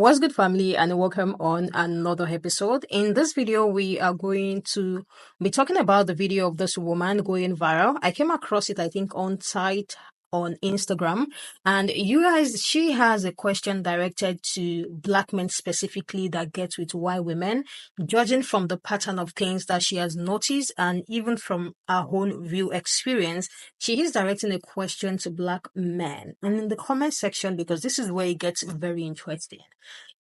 What's good, family, and welcome on another episode. In this video, we are going to be talking about the video of this woman going viral. I came across it, I think, on site on Instagram, and you guys, she has a question directed to black men specifically that gets with why women, judging from the pattern of things that she has noticed and even from her own real experience. She is directing a question to black men, and in the comment section, because this is where it gets very interesting.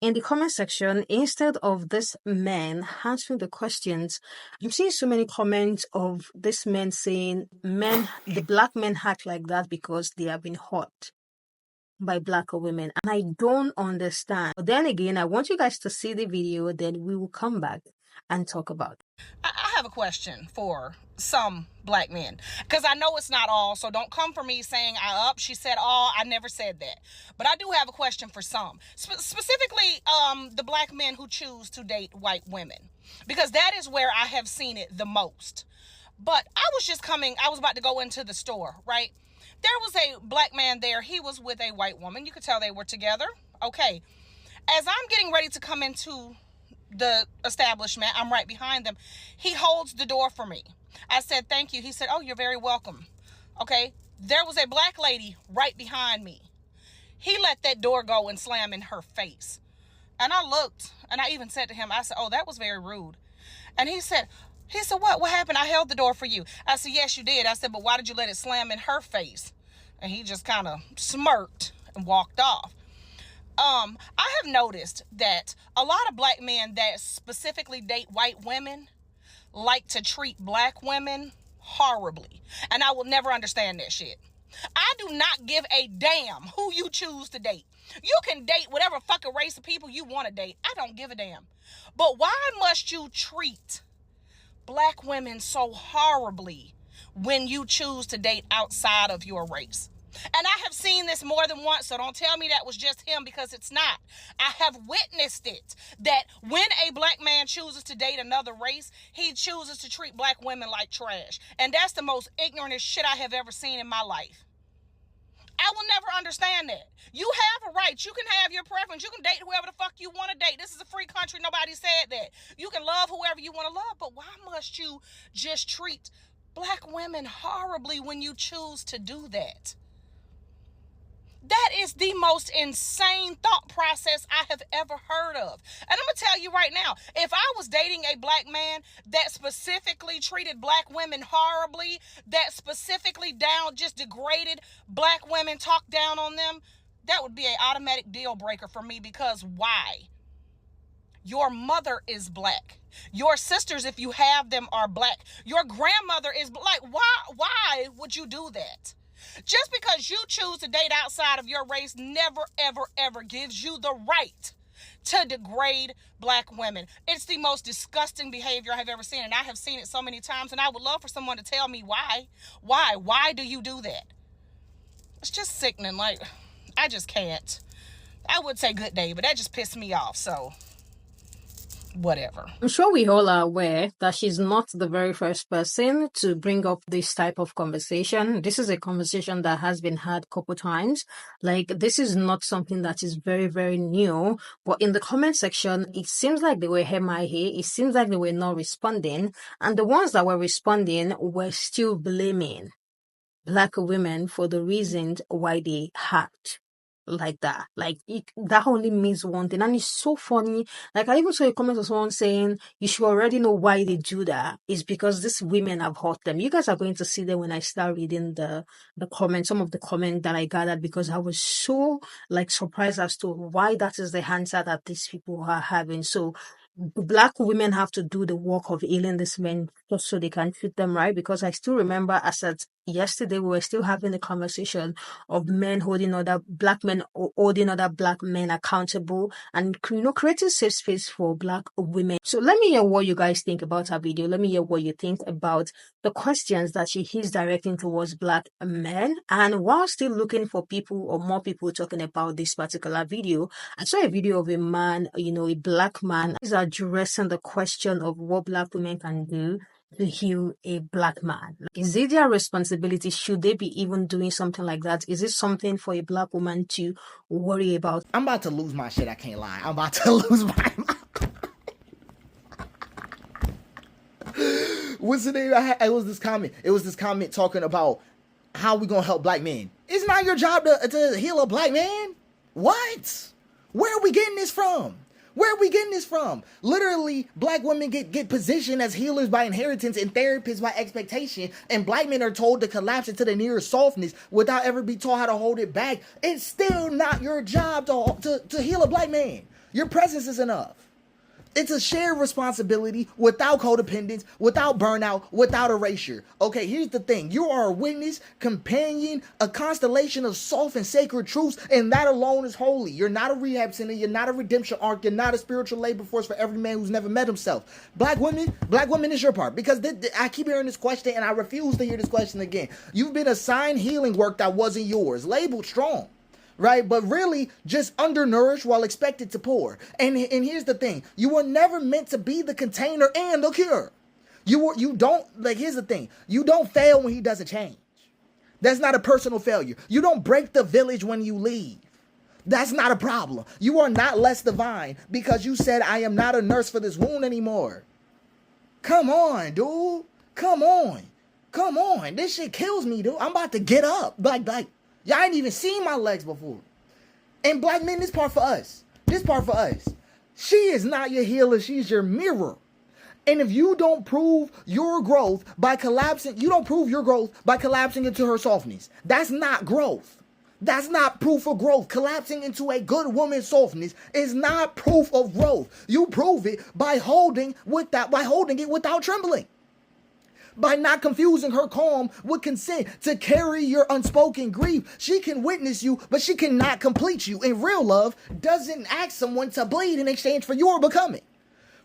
In the comment section, instead of this man answering the questions, I'm seeing so many comments of this man saying the black men act like that because they have been hurt by black women. And I don't understand. But then again, I want you guys to see the video, then we will come back and talk about it. I have a question for some black men, because I know it's not all, so don't come for me saying she said all. I never said that, but I do have a question for some, specifically the black men who choose to date white women, because that is where I have seen it the most. But I was about to go into the store, right? There was a black man there. He was with a white woman. You could tell they were together. Okay. As I'm getting ready to come into the establishment, I'm right behind them. He holds the door for me. I said, thank you. He said, oh, you're very welcome. Okay. There was a black lady right behind me. He let that door go and slam in her face. And I looked, and I even said to him, I said, oh, that was very rude. And he said, what happened? I held the door for you. I said, yes, you did. I said, but why did you let it slam in her face? And he just kind of smirked and walked off. I have noticed that a lot of black men that specifically date white women like to treat black women horribly. And I will never understand that shit. I do not give a damn who you choose to date. You can date whatever fucking race of people you want to date. I don't give a damn. But why must you treat black women so horribly when you choose to date outside of your race? And I have seen this more than once, so don't tell me that was just him, because it's not. I have witnessed it, that when a black man chooses to date another race, he chooses to treat black women like trash. And that's the most ignorant shit I have ever seen in my life. I will never understand that. You have a right. You can have your preference. You can date whoever the fuck you want to date. This is a free country. Nobody said that. You can love whoever you want to love, but why must you just treat black women horribly when you choose to do that? That is the most insane thought process I have ever heard of. And I'm going to tell you right now, if I was dating a black man that specifically treated black women horribly, that specifically just degraded black women, talked down on them, that would be an automatic deal breaker for me. Because why? Your mother is black. Your sisters, if you have them, are black. Your grandmother is black. Why would you do that? Just because you choose to date outside of your race never, ever, ever gives you the right to degrade black women. It's the most disgusting behavior I have ever seen, and I have seen it so many times, and I would love for someone to tell me why. Why do you do that? It's just sickening. Like, I just can't. I would say good day, but that just pissed me off, so whatever. I'm sure we all are aware that she's not the very first person to bring up this type of conversation. This is a conversation that has been had a couple times. Like, this is not something that is very, very new. But in the comment section, it seems like they were MIA. It seems like they were not responding. And the ones that were responding were still blaming black women for the reasons why they act like that. Like, that only means one thing, and it's so funny. Like, I even saw a comment of someone saying you should already know why they do that. It's because these women have hurt them. You guys are going to see them when I start reading the comments, some of the comments that I gathered, because I was so surprised as to why that is the answer that these people are having. So black women have to do the work of healing these men just so they can treat them right. Because I still remember, as at yesterday, we were still having the conversation of men holding other black men accountable, and creating safe space for black women. So let me hear what you guys think about our video. Let me hear what you think about the questions that she is directing towards black men. And while still looking for people or more people talking about this particular video, I saw a video of a man, a black man, is addressing the question of what black women can do to heal a black man? Is it their responsibility? Should they be even doing something like that? Is it something for a black woman to worry about? I'm about to lose my shit. I can't lie. I'm about to lose my mind. What's the name? It was this comment. It was this comment talking about how we gonna help black men. It's not your job to heal a black man. What? Where are we getting this from? Where are we getting this from? Literally, black women get positioned as healers by inheritance and therapists by expectation, and black men are told to collapse into the nearest softness without ever be taught how to hold it back. It's still not your job to heal a black man. Your presence is enough. It's a shared responsibility without codependence, without burnout, without erasure. Okay, here's the thing. You are a witness, companion, a constellation of soft and sacred truths, and that alone is holy. You're not a rehab center. You're not a redemption arc. You're not a spiritual labor force for every man who's never met himself. Black women is your part. Because I keep hearing this question, and I refuse to hear this question again. You've been assigned healing work that wasn't yours, labeled strong. Right? But really just undernourished while expected to pour. And here's the thing. You were never meant to be the container and the cure. You don't, like, here's the thing. You don't fail when he doesn't change. That's not a personal failure. You don't break the village when you leave. That's not a problem. You are not less divine because you said, I am not a nurse for this wound anymore. Come on, dude. Come on. Come on. This shit kills me, dude. I'm about to get up. Like, y'all ain't even seen my legs before. And black men, this part for us. This part for us. She is not your healer. She's your mirror. And if you don't prove your growth by collapsing, you don't prove your growth by collapsing into her softness. That's not growth. That's not proof of growth. Collapsing into a good woman's softness is not proof of growth. You prove it by holding it without trembling. By not confusing her calm with consent to carry your unspoken grief. She can witness you, but she cannot complete you. And real love doesn't ask someone to bleed in exchange for your becoming.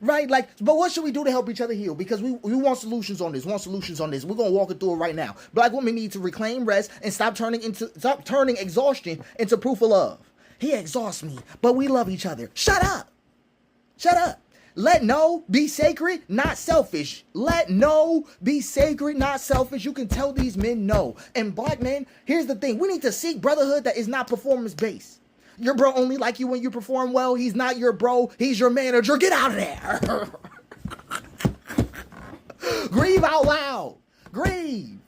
Right? Like, but what should we do to help each other heal? Because we want solutions on this. We're going to walk it through it right now. Black women need to reclaim rest and stop turning exhaustion into proof of love. He exhausts me, but we love each other. Shut up. Shut up. Let no be sacred, not selfish. Let no be sacred, not selfish. You can tell these men no. And black men, here's the thing. We need to seek brotherhood that is not performance-based. Your bro only like you when you perform well. He's not your bro. He's your manager. Get out of there. Grieve out loud. Grieve.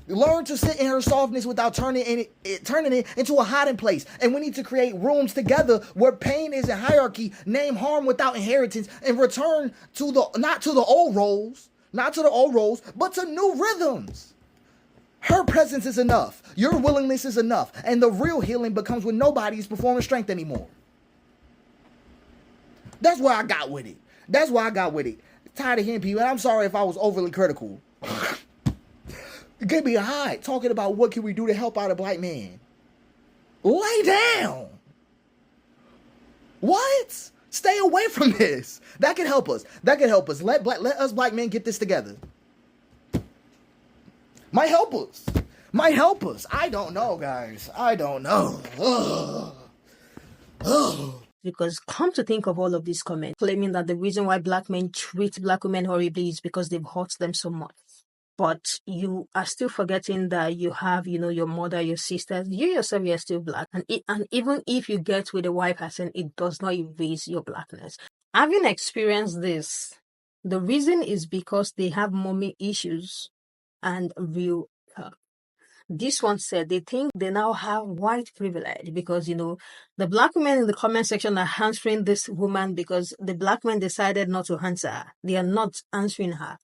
Learn to sit in her softness without turning it into a hiding place. And we need to create rooms together where pain isn't hierarchy, name harm without inheritance, and return to not to the old roles, but to new rhythms. Her presence is enough. Your willingness is enough. And the real healing becomes when nobody is performing strength anymore. That's where I got with it. Tired of hearing people. And I'm sorry if I was overly critical. Get me high talking about what can we do to help out a black man. Lay down. What? Stay away from this. That can help us. Let us black men get this together. Might help us. I don't know, guys. I don't know. Because come to think of all of these comments, claiming that the reason why black men treat black women horribly is because they've hurt them so much. But you are still forgetting that you have, your mother, your sisters, you yourself, you're still black. And even if you get with a white person, it does not erase your blackness. Having experienced this, the reason is because they have mommy issues and real hurt. This one said they think they now have white privilege because, the black women in the comment section are answering this woman because the black men decided not to answer her. They are not answering her.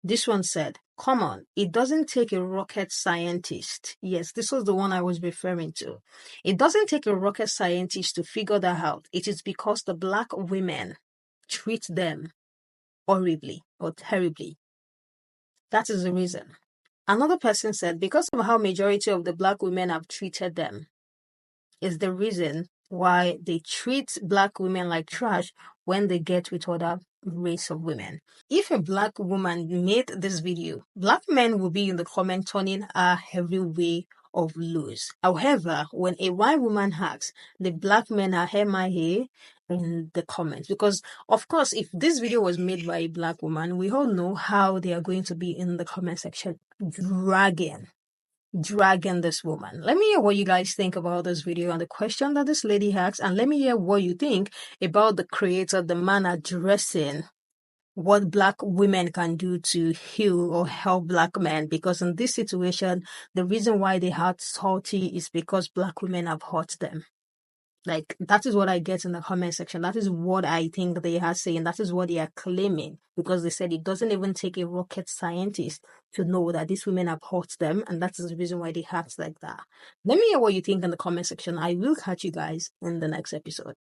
This one said, come on, it doesn't take a rocket scientist. Yes, this was the one I was referring to. It doesn't take a rocket scientist to figure that out. It is because the black women treat them horribly or terribly. That is the reason. Another person said, because of how majority of the black women have treated them is the reason why they treat black women like trash when they get with other race of women. If a black woman made this video, black men will be in the comment turning her every way of lose. However, when a white woman asks, the black men are MIA in the comments, because of course, if this video was made by a black woman, we all know how they are going to be in the comment section, dragging this woman. Let me hear what you guys think about this video and the question that this lady asked, and let me hear what you think about the creator, the man addressing what black women can do to heal or help black men, because in this situation, the reason why they are salty is because black women have hurt them. Like, that is what I get in the comment section. That is what I think they are saying. That is what they are claiming, because they said it doesn't even take a rocket scientist to know that these women have hurt them, and that is the reason why they act like that. Let me hear what you think in the comment section. I will catch you guys in the next episode.